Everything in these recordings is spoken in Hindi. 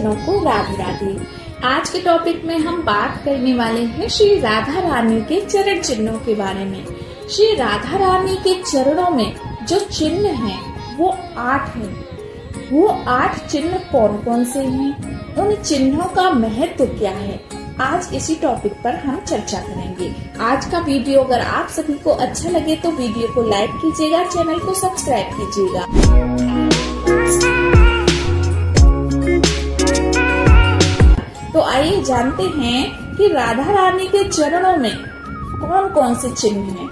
को राधे राधे। आज के टॉपिक में हम बात करने वाले हैं श्री राधा रानी के चरण चिन्हों के बारे में। श्री राधा रानी के चरणों में जो चिन्ह हैं वो 8 हैं। वो 8 चिन्ह कौन कौन से हैं, उन चिन्हों का महत्व क्या है, आज इसी टॉपिक पर हम चर्चा करेंगे। आज का वीडियो अगर आप सभी को अच्छा लगे तो वीडियो को लाइक कीजिएगा, चैनल को सब्सक्राइब कीजिएगा। तो आइए जानते हैं कि राधा रानी के चरणों में कौन कौन से चिन्ह हैं।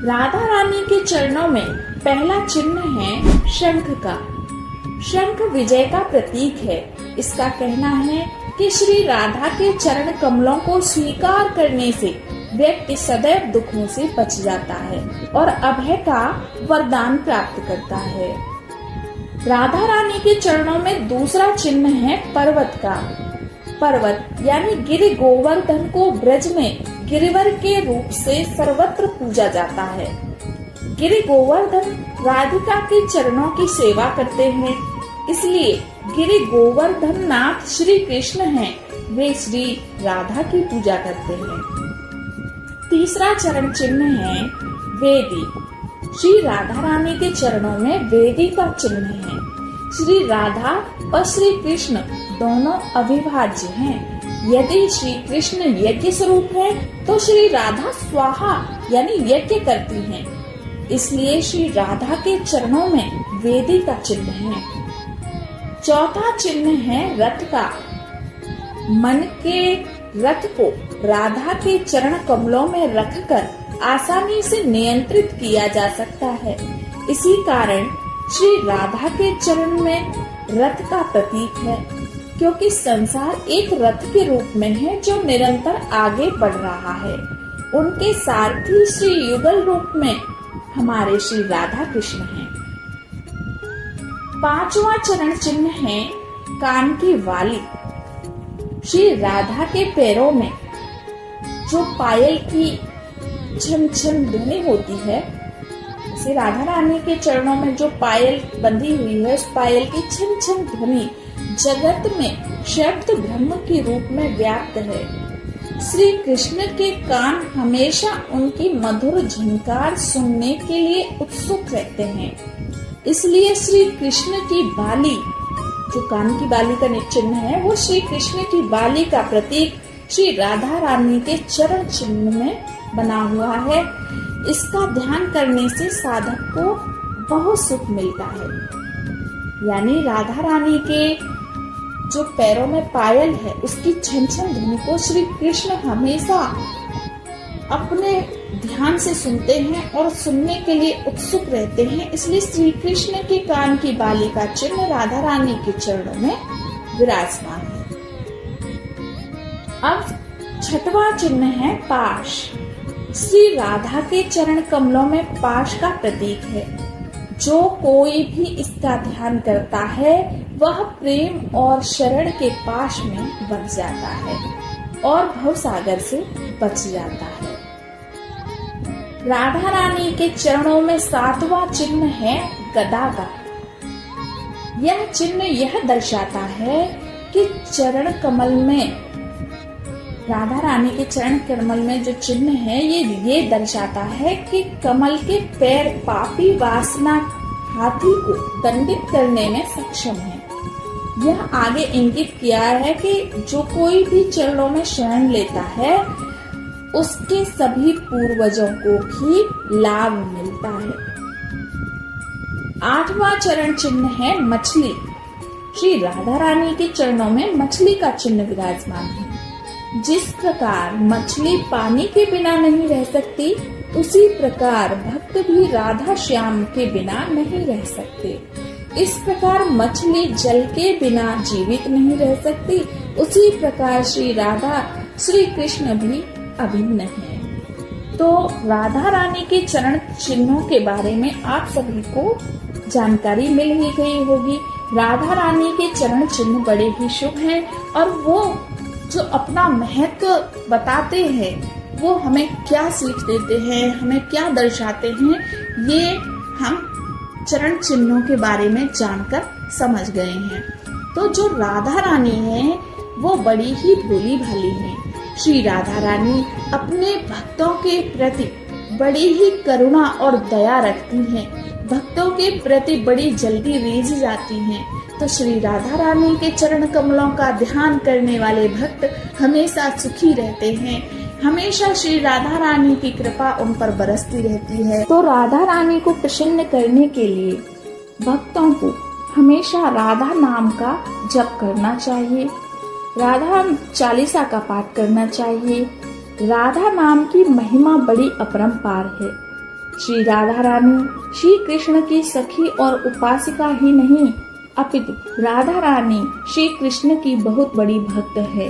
राधा रानी के चरणों में पहला चिन्ह है शंख का। शंख विजय का प्रतीक है। इसका कहना है कि श्री राधा के चरण कमलों को स्वीकार करने से व्यक्ति सदैव दुखों से बच जाता है और अभय का वरदान प्राप्त करता है। राधा रानी के चरणों में दूसरा चिन्ह है पर्वत का। पर्वत यानी गिरि गोवर्धन को ब्रज में गिरिवर के रूप से सर्वत्र पूजा जाता है। गिरि गोवर्धन राधिका के चरणों की सेवा करते हैं, इसलिए गिरि गोवर्धन नाथ श्री कृष्ण हैं। वे श्री राधा की पूजा करते हैं। तीसरा चरण चिन्ह है वेदी। श्री राधा रानी के चरणों में वेदी का चिन्ह है। श्री राधा और श्री कृष्ण दोनों अविभाज्य हैं। यदि श्री कृष्ण यज्ञ स्वरूप है तो श्री राधा स्वाहा यानी यज्ञ करती हैं। इसलिए श्री राधा के चरणों में वेदी का चिन्ह है। चौथा चिन्ह है रथ का। मन के रथ को राधा के चरण कमलों में रखकर आसानी से नियंत्रित किया जा सकता है। इसी कारण श्री राधा के चरण में रथ का प्रतीक है, क्योंकि संसार एक रथ के रूप में है जो निरंतर आगे बढ़ रहा है। उनके सारथी श्री युगल रूप में हमारे श्री राधा कृष्ण हैं। पांचवा चरण चिन्ह है कान की वाली। श्री राधा के पैरों में जो पायल की छन छन ध्वनि होती है, श्री राधा रानी के चरणों में जो पायल बंधी हुई है, उस पायल की छन छन ध्वनि जगत में शब्द ब्रह्म के रूप में व्याप्त है। श्री कृष्ण के कान हमेशा उनकी मधुर झंकार सुनने के लिए उत्सुक रहते हैं। इसलिए श्री कृष्ण की बाली, जो कान की बाली का चिन्ह है, वो श्री कृष्ण की बाली का प्रतीक श्री राधा रानी के चरण चिन्ह में बना हुआ है। इसका ध्यान करने से साधक को बहुत सुख मिलता है। यानी राधा रानी के जो पैरों में पायल है, उसकी छन छन ध्वनि को श्री कृष्ण हमेशा अपने ध्यान से सुनते हैं और सुनने के लिए उत्सुक रहते हैं। इसलिए श्री कृष्ण के कान की बाली का चिन्ह राधा रानी के चरणों में विराजमान है। अब छठवां चिन्ह है पाश। श्री राधा के चरण कमलों में पाश का प्रतीक है। जो कोई भी इसका ध्यान करता है वह प्रेम और शरण के पाश में बंध जाता है और भवसागर से बच जाता है। राधा रानी के चरणों में 7वां चिन्ह है गदा का। यह चिन्ह यह दर्शाता है कि चरण कमल में, राधा रानी के चरण कमल में जो चिन्ह है, ये दर्शाता है कि कमल के पैर पापी वासना हाथी को दंडित करने में सक्षम है। यह आगे इंगित किया है कि जो कोई भी चरणों में शरण लेता है उसके सभी पूर्वजों को भी लाभ मिलता है। 8वां चरण चिन्ह है मछली। श्री राधा रानी के चरणों में मछली का चिन्ह विराजमान है। जिस प्रकार मछली पानी के बिना नहीं रह सकती, उसी प्रकार भक्त भी राधा श्याम के बिना नहीं रह सकते। इस प्रकार मछली जल के बिना जीवित नहीं रह सकती, उसी प्रकार श्री राधा श्री कृष्ण भी अभिन्न है। तो राधा रानी के चरण चिन्हों के बारे में आप सभी को जानकारी मिल ही गई होगी। राधा रानी के चरण चिन्ह बड़े ही शुभ हैं और वो जो अपना महत्व बताते हैं, वो हमें क्या सीख देते हैं, हमें क्या दर्शाते हैं, ये हम चरण चिन्हों के बारे में जानकर समझ गए हैं। तो जो राधा रानी है वो बड़ी ही भोली भाली है। श्री राधा रानी अपने भक्तों के प्रति बड़ी ही करुणा और दया रखती हैं। भक्तों के प्रति बड़ी जल्दी रीझ जाती हैं। तो श्री राधा रानी के चरण कमलों का ध्यान करने वाले भक्त हमेशा सुखी रहते हैं। हमेशा श्री राधा रानी की कृपा उन पर बरसती रहती है। तो राधा रानी को प्रसन्न करने के लिए भक्तों को हमेशा राधा नाम का जप करना चाहिए, राधा चालीसा का पाठ करना चाहिए। राधा नाम की महिमा बड़ी अपरंपार है। श्री राधा रानी श्री कृष्ण की सखी और उपासिका ही नहीं, अपितु राधा रानी श्री कृष्ण की बहुत बड़ी भक्त है।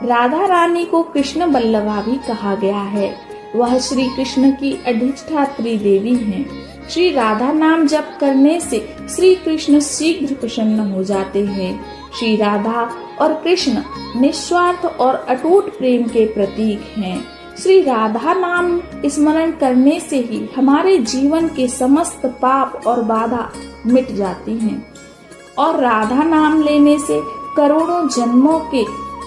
राधा रानी को कृष्ण बल्लभा भी कहा गया है। वह श्री कृष्ण की अधिष्ठात्री देवी हैं। श्री राधा नाम जप करने से श्री कृष्ण शीघ्र प्रसन्न हो जाते हैं। श्री राधा और कृष्ण निस्वार्थ और अटूट प्रेम के प्रतीक हैं। श्री राधा नाम स्मरण करने से ही हमारे जीवन के समस्त पाप और बाधा मिट जाती हैं और राधा नाम लेने से करोड़ों जन्मों के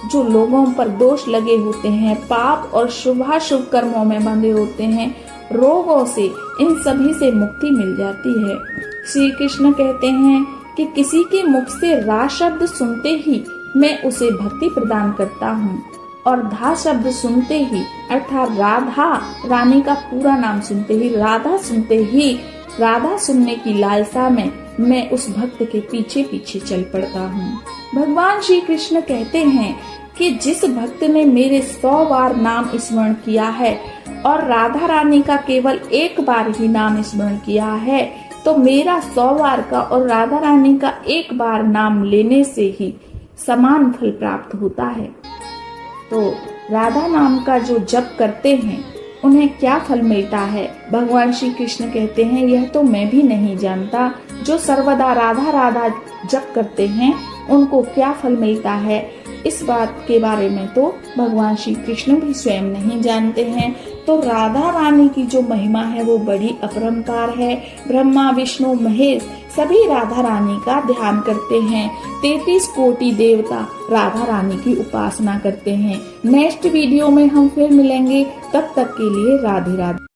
जो लोगों पर दोष लगे होते हैं, पाप और शुभाशुभ कर्मों में बंधे होते हैं, रोगों से, इन सभी से मुक्ति मिल जाती है। श्री कृष्ण कहते हैं कि किसी के मुख से रा शब्द सुनते ही मैं उसे भक्ति प्रदान करता हूँ और धा शब्द सुनते ही अर्थात राधा रानी का पूरा नाम सुनते ही, राधा सुनते ही, राधा सुनने की लालसा में मैं उस भक्त के पीछे पीछे चल पड़ता हूँ। भगवान श्री कृष्ण कहते हैं कि जिस भक्त ने मेरे 100 बार नाम स्मरण किया है और राधा रानी का केवल एक बार ही नाम स्मरण किया है तो मेरा 100 बार का और राधा रानी का एक बार नाम लेने से ही समान फल प्राप्त होता है। तो राधा नाम का जो जप करते हैं उन्हें क्या फल मिलता है, भगवान श्री कृष्ण कहते हैं यह तो मैं भी नहीं जानता। जो सर्वदा राधा राधा जप करते हैं उनको क्या फल मिलता है, इस बात के बारे में तो भगवान श्री कृष्ण भी स्वयं नहीं जानते हैं। तो राधा रानी की जो महिमा है वो बड़ी अपरंपार है। ब्रह्मा विष्णु महेश सभी राधा रानी का ध्यान करते हैं। 33 कोटि देवता राधा रानी की उपासना करते हैं। नेक्स्ट वीडियो में हम फिर मिलेंगे, तब तक के लिए राधे राधे।